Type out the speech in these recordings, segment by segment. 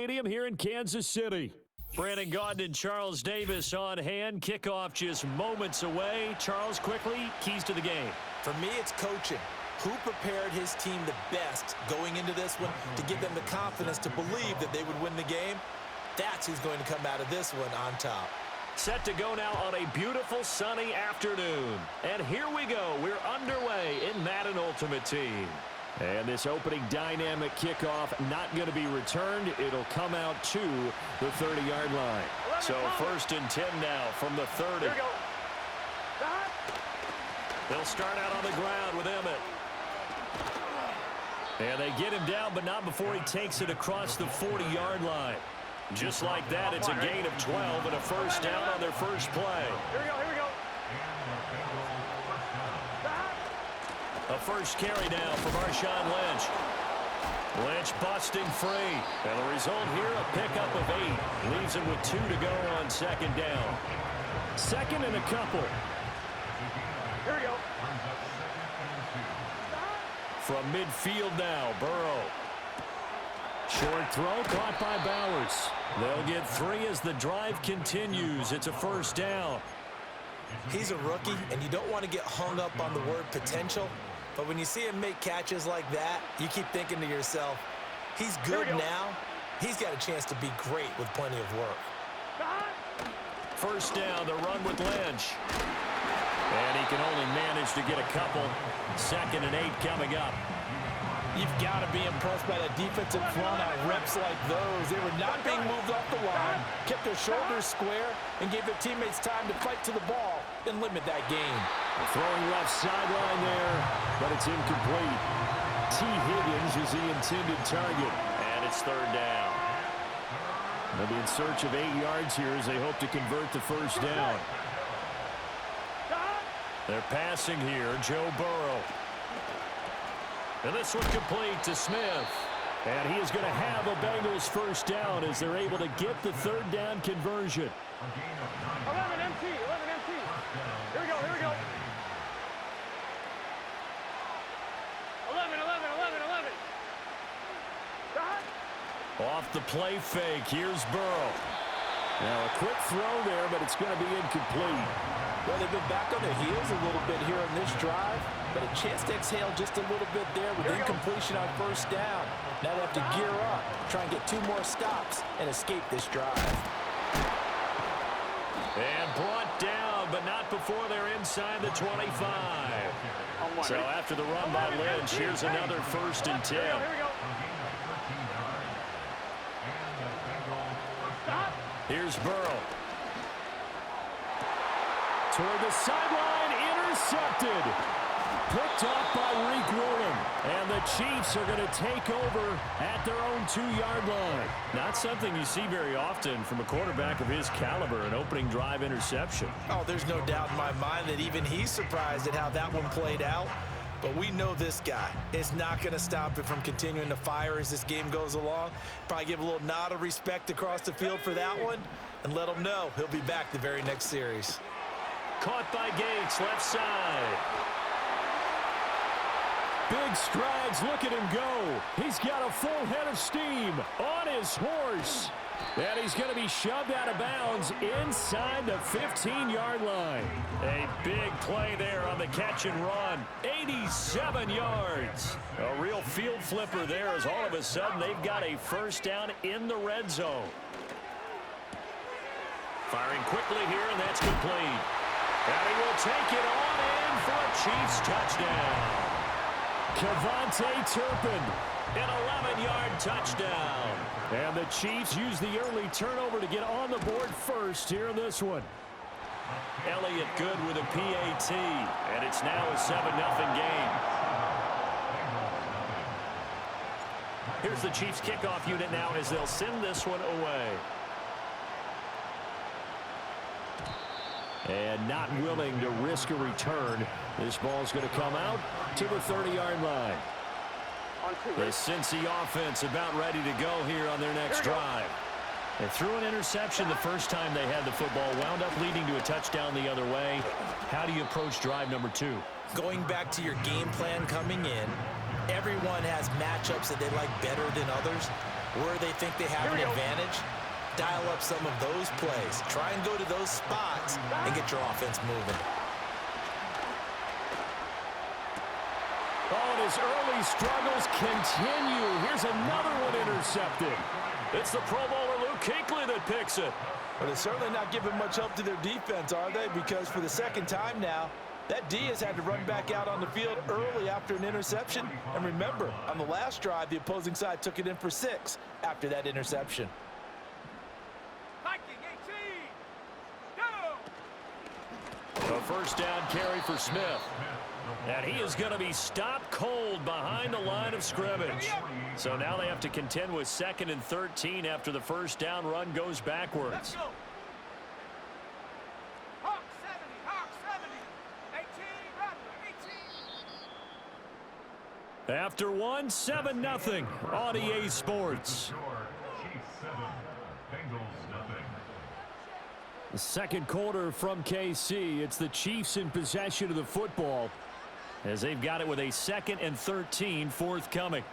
Stadium here in Kansas City. Brandon Gaudin and Charles Davis on hand. Kickoff just moments away. Charles, quickly, keys to the game. For me, it's coaching. Who prepared his team the best going into this one to give them the confidence to believe that they would win the game? That's who's going to come out of this one on top. Set to go now on a beautiful sunny afternoon. And here we go. We're underway in Madden Ultimate Team. And this opening dynamic kickoff not going to be returned. It'll come out to the 30-yard line. So 1st and 10 now from the 30. Here we go. They'll start out on the ground with Emmett. And they get him down, but not before he takes it across the 40-yard line. Just like that, it's a gain of 12 and a first down on their first play. Here we go, here we go. A first carry now for Marshawn Lynch. Lynch busting free. And the result here, a pickup of 8. Leaves him with 2 to go on 2nd down. 2nd and a couple. Here we go. From midfield now, Burrow. Short throw caught by Bowers. They'll get 3 as the drive continues. It's a first down. He's a rookie, and you don't want to get hung up on the word potential. But when you see him make catches like that, you keep thinking to yourself, he's good now. He's got a chance to be great with plenty of work. First down, the run with Lynch. And he can only manage to get a couple. 2nd and 8 coming up. You've got to be impressed by that defensive front on reps like those. They were not being moved off the line, kept their shoulders square, and gave their teammates time to fight to the ball and limit that gain. Throwing left sideline there, but it's incomplete. T. Higgins is the intended target, and it's 3rd down. They'll be in search of 8 yards here as they hope to convert the first down. They're passing here, Joe Burrow. And this one complete to Smith. And he is going to have a Bengals first down as they're able to get the 3rd down conversion. 11 MT, 11 MT. Here we go, here we go. 11, 11, 11, 11. Off the play fake, here's Burrow. Now a quick throw there, but it's going to be incomplete. Well, they've been back on their heels a little bit here on this drive, but a chance to exhale just a little bit there with incompletion on first down. Now they have to gear up, try and get 2 more stops, and escape this drive. And brought down, but not before they're inside the 25. So after the run by Lynch, here's another 1st and 10. Here we go. Here's Burrow. Toward the sideline, intercepted. Picked off by Reek Woolen. And the Chiefs are going to take over at their own 2-yard line. Not something you see very often from a quarterback of his caliber, an opening drive interception. Oh, there's no doubt in my mind that even he's surprised at how that one played out. But we know this guy. It's not going to stop him from continuing to fire as this game goes along. Probably give a little nod of respect across the field for that one and let him know he'll be back the very next series. Caught by Gates, left side. Big strides, look at him go. He's got a full head of steam on his horse. And he's going to be shoved out of bounds inside the 15-yard line. A big play there on the catch and run. 87 yards. A real field flipper there as all of a sudden they've got a first down in the red zone. Firing quickly here, and that's complete. And he will take it on in for a Chiefs touchdown. Kevontae Turpin, an 11-yard touchdown. And the Chiefs use the early turnover to get on the board first here in this one. Elliott good with a PAT, and it's now a 7-0 game. Here's the Chiefs kickoff unit now as they'll send this one away. And not willing to risk a return. This ball's going to come out to the 30-yard line. The Cincy offense about ready to go here on their next drive. They threw an interception the first time they had the football, wound up leading to a touchdown the other way. How do you approach drive number 2? Going back to your game plan coming in, everyone has matchups that they like better than others. where they think they have an advantage, dial up some of those plays. Try and go to those spots and get your offense moving. Oh, and his early struggles continue. Here's another one intercepted. It's the Pro Bowler Luke Kuechly that picks it. But they're certainly not giving much help to their defense, are they? Because for the second time now, that D has had to run back out on the field early after an interception. And remember, on the last drive, the opposing side took it in for 6 after that interception. A first down carry for Smith. And he is going to be stopped cold behind the line of scrimmage. So now they have to contend with 2nd and 13 after the first down run goes backwards. After one, 7-0 on EA Sports. The second quarter from KC. It's the Chiefs in possession of the football as they've got it with a 2nd and 13 forthcoming.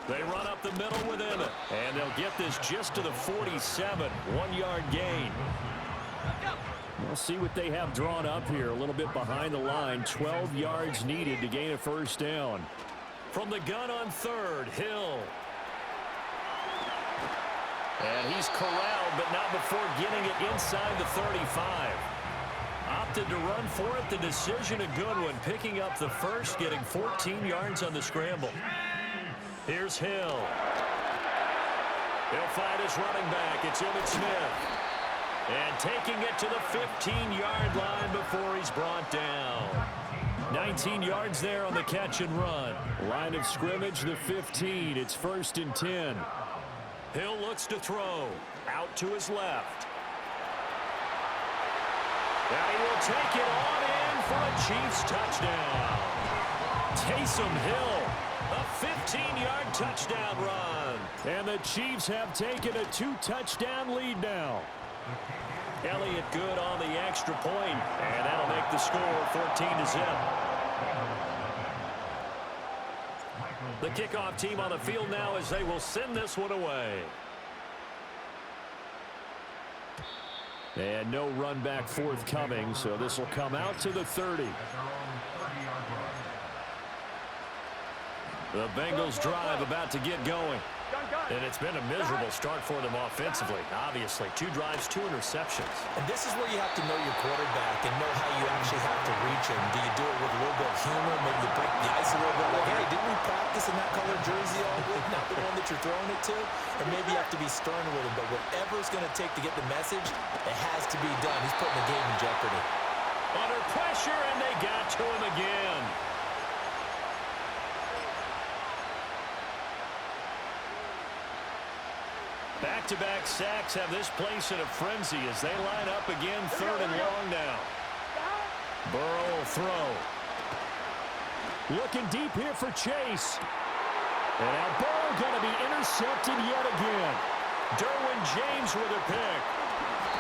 They run up the middle with Emmett, and they'll get this just to the 47, 1-yard gain. We'll see what they have drawn up here. A little bit behind the line. 12 yards needed to gain a first down. From the gun on 3rd, Hill. And he's corralled, but not before getting it inside the 35. Opted to run for it. The decision a good one. Picking up the first, getting 14 yards on the scramble. Here's Hill. He'll find his running back. It's Emmitt Smith. And taking it to the 15-yard line before he's brought down. 19 yards there on the catch and run. Line of scrimmage, the 15. It's 1st and 10. Hill looks to throw. Out to his left. And he will take it on in for a Chiefs touchdown. Taysom Hill, a 15-yard touchdown run. And the Chiefs have taken a 2-touchdown lead now. Elliott good on the extra point, and that'll make the score 14-0. The kickoff team on the field now as they will send this one away. And no run back forthcoming, so this will come out to the 30. The Bengals drive about to get going. And it's been a miserable start for them offensively. Obviously, 2 drives, 2 interceptions. And this is where you have to know your quarterback and know how you actually have to reach him. Do you do it with a little bit of humor? Maybe you break the ice a little bit. Like, hey, didn't we practice in that colored jersey all week? Not the one that you're throwing it to. Or maybe you have to be stern with him. But whatever it's going to take to get the message, it has to be done. He's putting the game in jeopardy. Under pressure, and they got to him again. Back-to-back sacks have this place in a frenzy as they line up again 3rd and long now. Burrow will throw. Looking deep here for Chase. And now Burrow going to be intercepted yet again. Derwin James with a pick.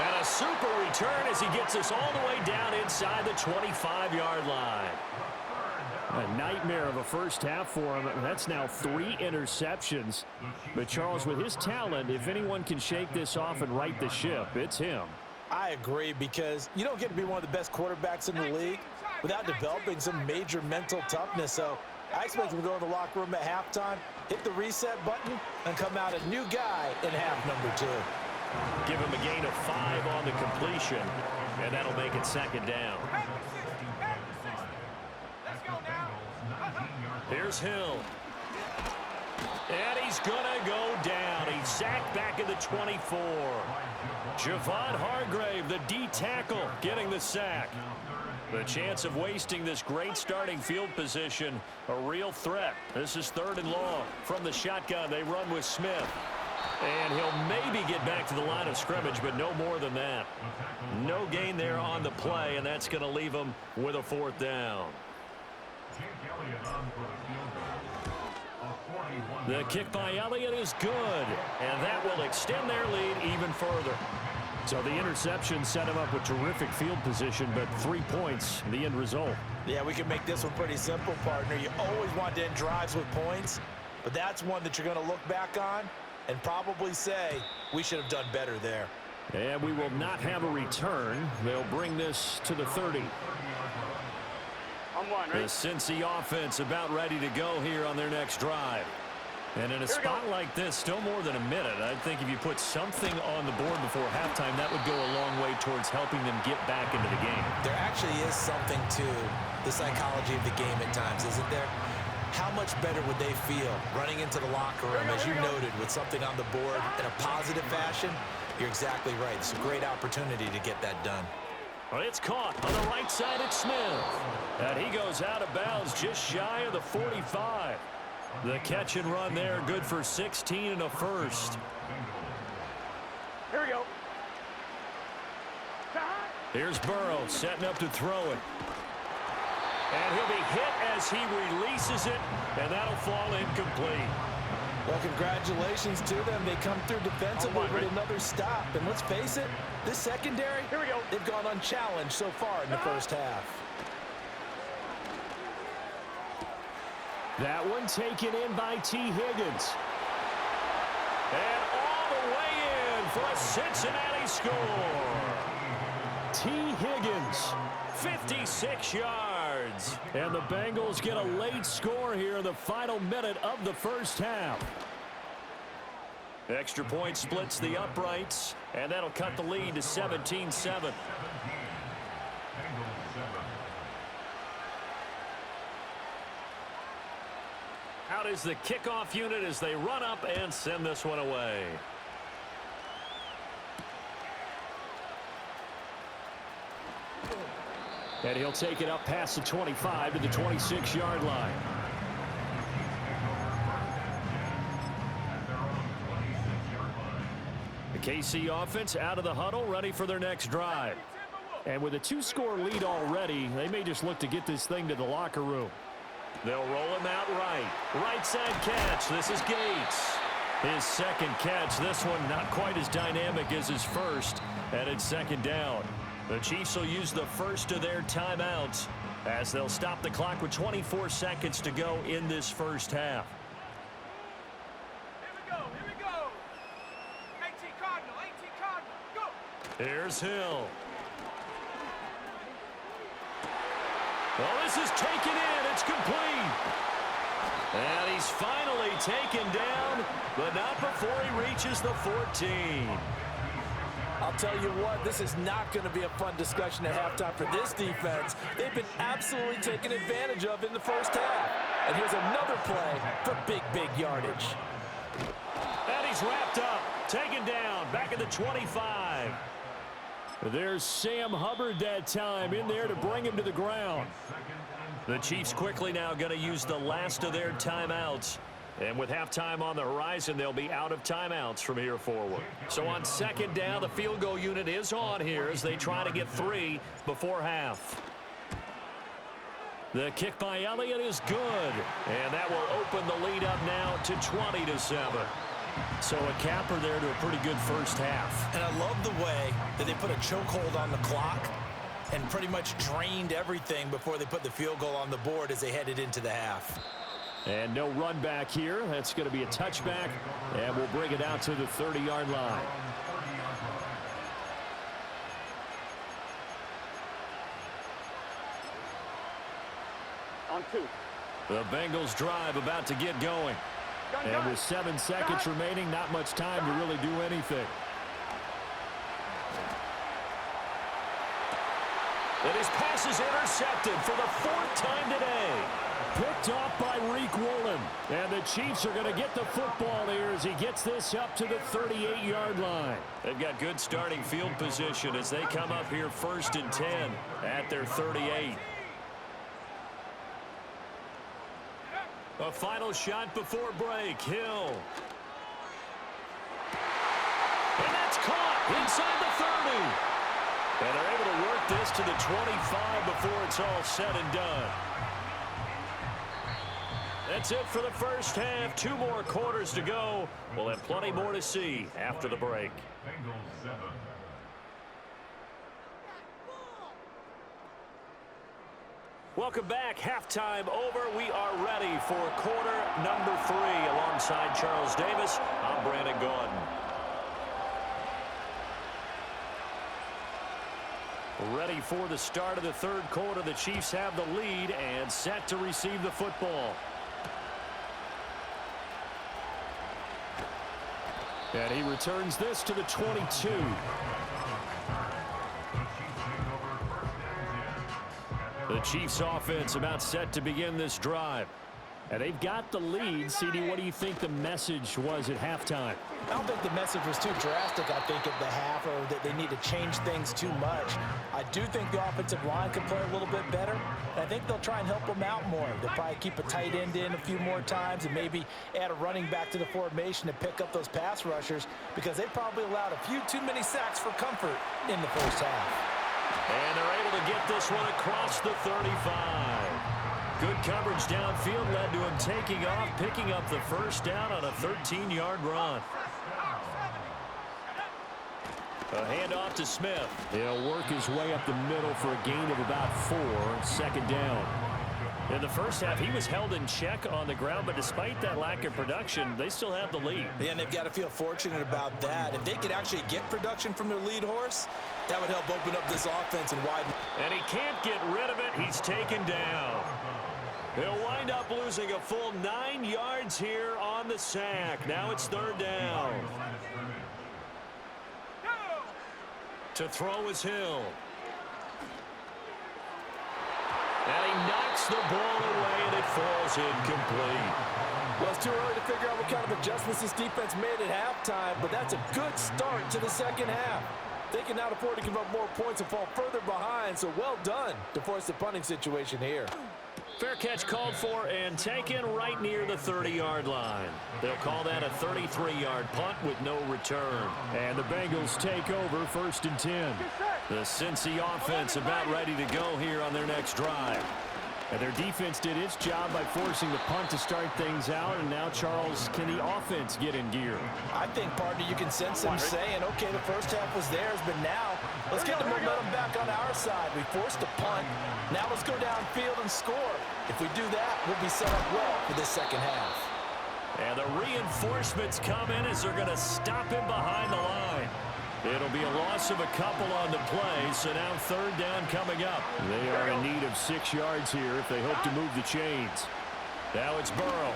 And a super return as he gets us all the way down inside the 25-yard line. A nightmare of a first half for him. That's now 3 interceptions. But Charles, with his talent, if anyone can shake this off and right the ship, it's him. I agree, because you don't get to be one of the best quarterbacks in the league without developing some major mental toughness. So I expect him to go in the locker room at halftime, hit the reset button, and come out a new guy in half number 2. Give him a gain of 5 on the completion, and that'll make it 2nd down. Here's Hill. And he's going to go down. He's sacked back at the 24. Javon Hargrave, the D tackle, getting the sack. The chance of wasting this great starting field position, a real threat. This is 3rd and long. From the shotgun, they run with Smith. And he'll maybe get back to the line of scrimmage, but no more than that. No gain there on the play, and that's going to leave him with a 4th down. The kick by Elliott is good, and that will extend their lead even further. So the interception set him up with terrific field position, but 3 points, the end result. Yeah, we can make this one pretty simple, partner. You always want to end drives with points, but that's one that you're going to look back on and probably say, we should have done better there. And we will not have a return. They'll bring this to the 30. On one, right? The Cincy offense about ready to go here on their next drive. And in a spot like this, still more than a minute, I think if you put something on the board before halftime, that would go a long way towards helping them get back into the game. There actually is something to the psychology of the game at times, isn't there? How much better would they feel running into the locker room, as you noted, with something on the board in a positive fashion? You're exactly right. It's a great opportunity to get that done. Well, it's caught on the right side at Smith. And he goes out of bounds just shy of the 45. The catch and run there, good for 16 and a first. Here we go. Here's Burrow setting up to throw it. And he'll be hit as he releases it, and that'll fall incomplete. Well, congratulations to them. They come through defensively with another stop. And let's face it, this secondary, here we go. They've gone unchallenged so far in the first half. That one taken in by T. Higgins. And all the way in for a Cincinnati score. T. Higgins, 56 yards. And the Bengals get a late score here in the final minute of the first half. Extra point splits the uprights, and that'll cut the lead to 17-7. Out is the kickoff unit as they run up and send this one away. And he'll take it up past the 25 to the 26-yard line. The KC offense out of the huddle, ready for their next drive. And with a 2-score lead already, they may just look to get this thing to the locker room. They'll roll him out right. Right side catch. This is Gates. His second catch. This one not quite as dynamic as his first. And it's second down. The Chiefs will use the first of their timeouts as they'll stop the clock with 24 seconds to go in this first half. Here we go. 18 Cardinal, go. Here's Hill. Well, this is taken in. It's complete. And he's finally taken down, but not before he reaches the 14. I'll tell you what, this is not going to be a fun discussion at halftime for this defense. They've been absolutely taken advantage of in the first half. And here's another play for big yardage. And he's wrapped up, taken down, back at the 25. There's Sam Hubbard that time in there to bring him to the ground. The Chiefs quickly now going to use the last of their timeouts. And with halftime on the horizon, they'll be out of timeouts from here forward. So on second down, the field goal unit is on here as they try to get 3 before half. The kick by Elliott is good. And that will open the lead up now to 20-7. So a capper there to a pretty good first half. And I love the way that they put a chokehold on the clock and pretty much drained everything before they put the field goal on the board as they headed into the half. And no run back here. That's going to be a touchback, and we'll bring it out to the 30-yard line. On 2. The Bengals drive about to get going. And with 7 seconds remaining, not much time to really do anything. And his pass is intercepted for the 4th time today. Picked off by Reek Woolen. And the Chiefs are going to get the football here as he gets this up to the 38-yard line. They've got good starting field position as they come up here 1st and 10 at their 38. A final shot before break. Hill. And that's caught inside the 30. And they're able to work this to the 25 before it's all said and done. That's it for the first half. 2 more quarters to go. We'll have plenty more to see after the break. Welcome back. Halftime over. We are ready for quarter number 3. Alongside Charles Davis, I'm Brandon Gordon. Ready for the start of the third quarter. The Chiefs have the lead and set to receive the football. And he returns this to the 22. The Chiefs offense about set to begin this drive. And they've got the lead. CD, what do you think the message was at halftime? I don't think the message was too drastic, I think, at the half, or that they need to change things too much. I do think the offensive line can play a little bit better. I think they'll try and help them out more. They'll probably keep a tight end in a few more times and maybe add a running back to the formation to pick up those pass rushers, because they probably allowed a few too many sacks for comfort in the first half. And they're able to get this one across the 35. Good coverage downfield led to him taking off, picking up the first down on a 13-yard run. A handoff to Smith. He'll work his way up the middle for a gain of about 4, second down. In the first half, he was held in check on the ground, but despite that lack of production, they still have the lead. Yeah, and they've got to feel fortunate about that. If they could actually get production from their lead horse, that would help open up this offense and widen. And he can't get rid of it. He's taken down. He'll wind up losing a full 9 yards here on the sack. Now it's third down. To throw is Hill. And he knocks the ball away, and it falls incomplete. Well, it's too early to figure out what kind of adjustments this defense made at halftime, but that's a good start to the second half. They can now afford to give up more points and fall further behind, so well done to force the punting situation here. Fair catch called for and taken right near the 30-yard line. They'll call that a 33-yard punt with no return. And the Bengals take over, 1st and 10. The Cincy offense about ready to go here on their next drive. And their defense did its job by forcing the punt to start things out. And now, Charles, can the offense get in gear? I think, partner, you can sense them saying, okay, the first half was theirs, but now let's get the momentum back on our side. We forced a punt. Now let's go downfield and score. If we do that, we'll be set up well for this second half. And the reinforcements come in as they're going to stop him behind the line. It'll be a loss of a couple on the play, so now third down coming up. They are in need of 6 yards here if they hope to move the chains. Now it's Burrow.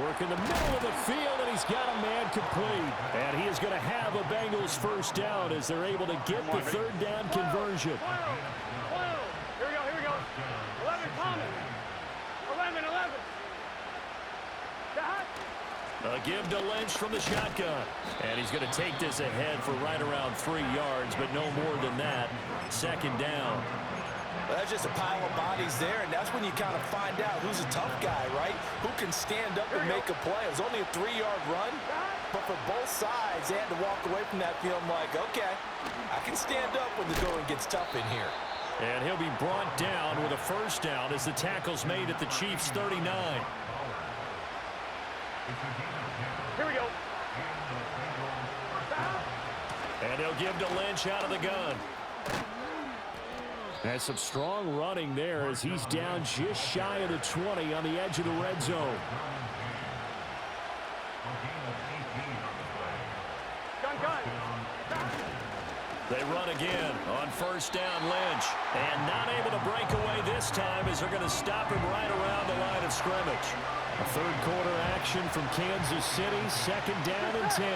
Work in the middle of the field, and he's got a man complete. And he is going to have a Bengals first down as they're able to get the third down conversion. Here we go. 11 common. 11. A give to Lynch from the shotgun. And he's going to take this ahead for right around 3 yards, but no more than that. Second down. Well, that's just a pile of bodies there, and that's when you kind of find out who's a tough guy, right? Who can stand up and make a play. It was only a 3-yard run, but for both sides, they had to walk away from that feeling like, okay, I can stand up when the going gets tough in here. And he'll be brought down with a first down as the tackle's made at the Chiefs' 39. Here we go. And he'll give to Lynch out of the gun. And some strong running there as he's down just shy of the 20 on the edge of the red zone. Gun. They run again on first down, Lynch. And not able to break away this time as they're going to stop him right around the line of scrimmage. A third quarter action from Kansas City, second down and 10.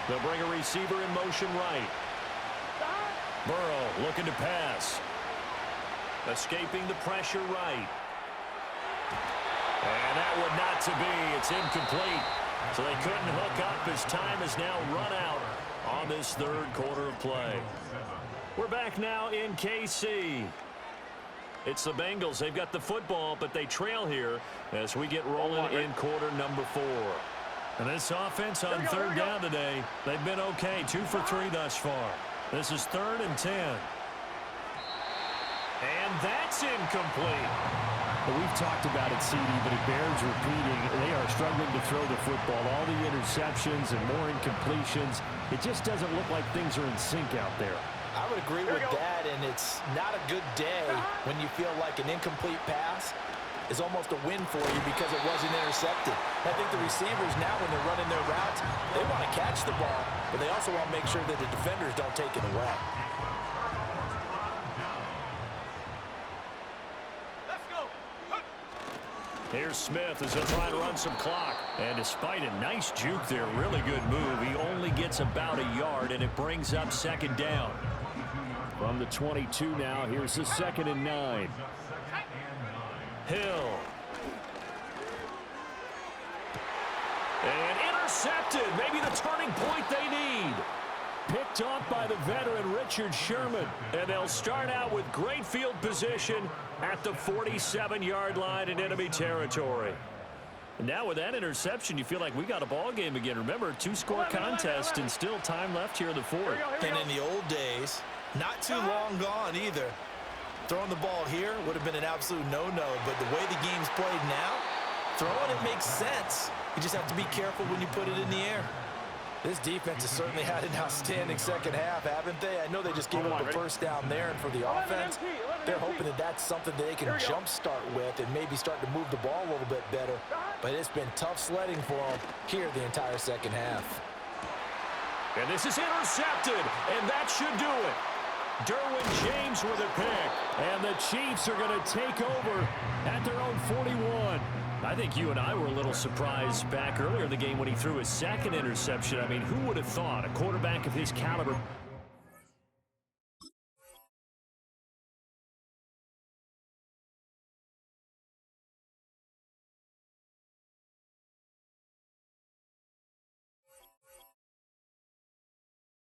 They'll bring a receiver in motion right. Burrow looking to pass. Escaping the pressure right. And that would not to be. It's incomplete. So they couldn't hook up as time is now run out on this third quarter of play. We're back now in KC. It's the Bengals. They've got the football, but they trail here as we get rolling in quarter number 4. And this offense on third down today, they've been okay. 2 for 3 thus far. This is 3rd and 10. And that's incomplete. Well, we've talked about it, CD, but it bears repeating. They are struggling to throw the football. All the interceptions and more incompletions. It just doesn't look like things are in sync out there. I would agree with that. right, and it's not a good day when you feel like an incomplete pass is almost a win for you because it wasn't intercepted. I think the receivers now, when they're running their routes, they want to catch the ball, but they also want to make sure that the defenders don't take it away. Here's Smith as he'll try to run some clock. And despite a nice juke there, really good move, he only gets about a yard, and it brings up second down. From the 22 now, here's the 2nd and 9. Hill. And intercepted. Maybe the turning point they need. Picked off by the veteran Richard Sherman. And they'll start out with great field position at the 47-yard line in enemy territory. And now with that interception, you feel like we got a ball game again. Remember, 2-score contest and still time left here in the 4th. And in the old days, not too long gone either, throwing the ball here would have been an absolute no-no. But the way the game's played now, throwing it makes sense. You just have to be careful when you put it in the air. This defense has certainly had an outstanding second half, haven't they? I know they just gave up the first down there, and for the offense, they're hoping that that's something that they can jumpstart with and maybe start to move the ball a little bit better. But it's been tough sledding for them here the entire second half. And this is intercepted, and that should do it. Derwin James with a pick, and the Chiefs are going to take over at their own 41. I think you and I were a little surprised back earlier in the game when he threw his second interception. I mean, who would have thought a quarterback of his caliber